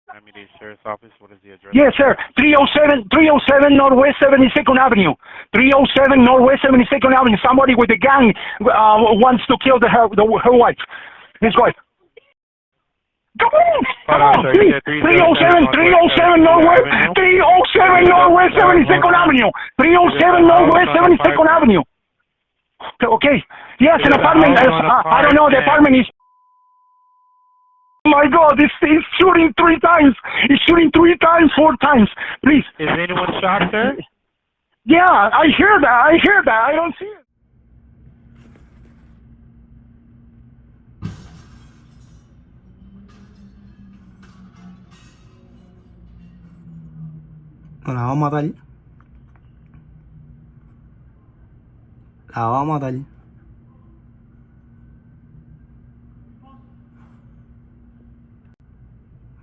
Miami-Dade Sheriff's Office, what is the address? Yes, sir. 307 Northwest 72nd Avenue. 307 Northwest 72nd Avenue. Somebody with a gun wants to kill her wife. His wife. Come on! Come on! 307 Northwest 72nd Avenue. 307 Northwest 72nd Avenue. Okay. Yes, an apartment. I don't know. The apartment is. Oh my God! He's shooting 3 times. He's shooting 3 times, 4 times. Please. Is anyone shot, sir? Yeah, I hear that. I don't see it. La va a matar. La va a matar.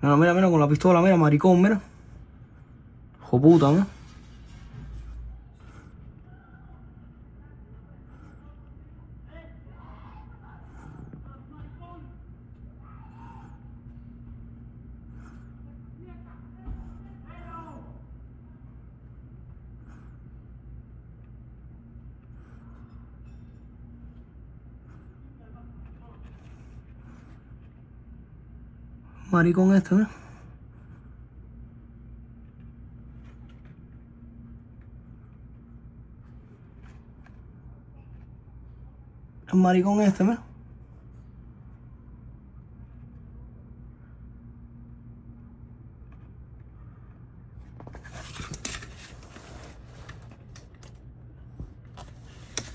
Mira, mira, con la pistola, mira, maricón, mira. Hijo puta, mira. Maricón este, mira. El maricón este, mira.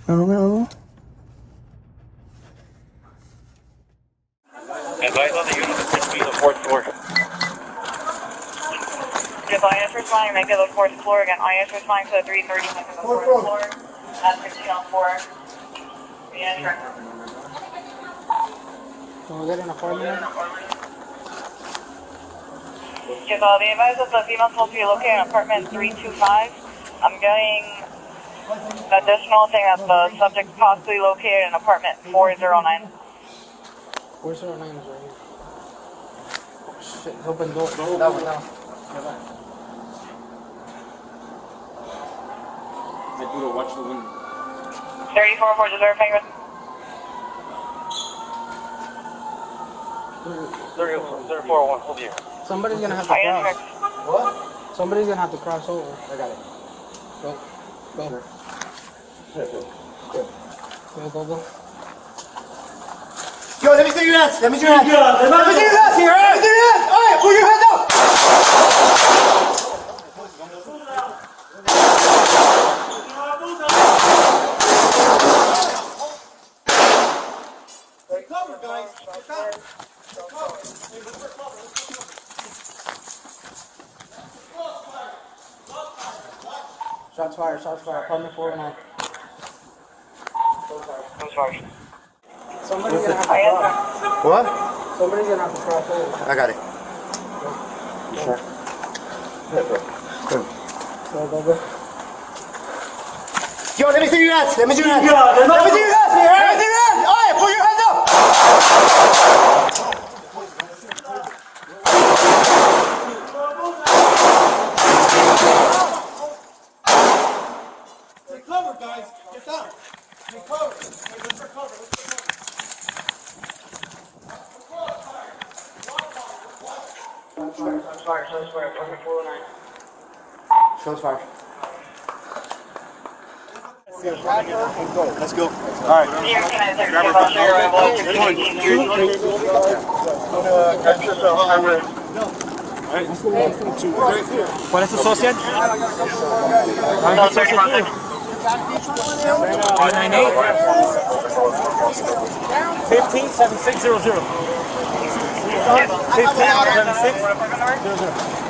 Mira, mira, mira. Advise on the unit to be the 4th floor. If IS responding, make it the 4th floor again. IS responding to the 330, make it the 4th floor. At 16 on 4. Re-enter. Can we get an apartment? Yes, the advice that the female supposed to be located in apartment 325. I'm getting an additional thing that the subject possibly located in apartment 409. 409 is right here. Oh shit, open door. That one, that one. I do to watch the window. 34-4, just verifying. 34-1, hold here. Somebody's gonna have to cross. What? Somebody's gonna have to cross over. I got it. Go. Go. Go, go, go. Yo, let me see your hands. Let me see your hands. Let me see your hands here. Let me see your hands. All right, put your hands up. Take cover, guys. Take cover. Take cover. Hey, look for cover. Look for cover. Shots fired, shots fired. Apartment 409. Shots fired. Somebody's gonna have to cross. What? Somebody's gonna have to cross over. I got it. Sure. Go, go, go. Yo, let me see your hands. Let me see your hands. Let me see your hands here. Let me see your hands. All right, put your hands up. Take cover, guys. Get down. Take cover. Hey, look for cover. Look for cover. Shots fired, apartment 409. Shots fired. Let's go. All right. ¿Cuál es tu social? 198 157600. 157600.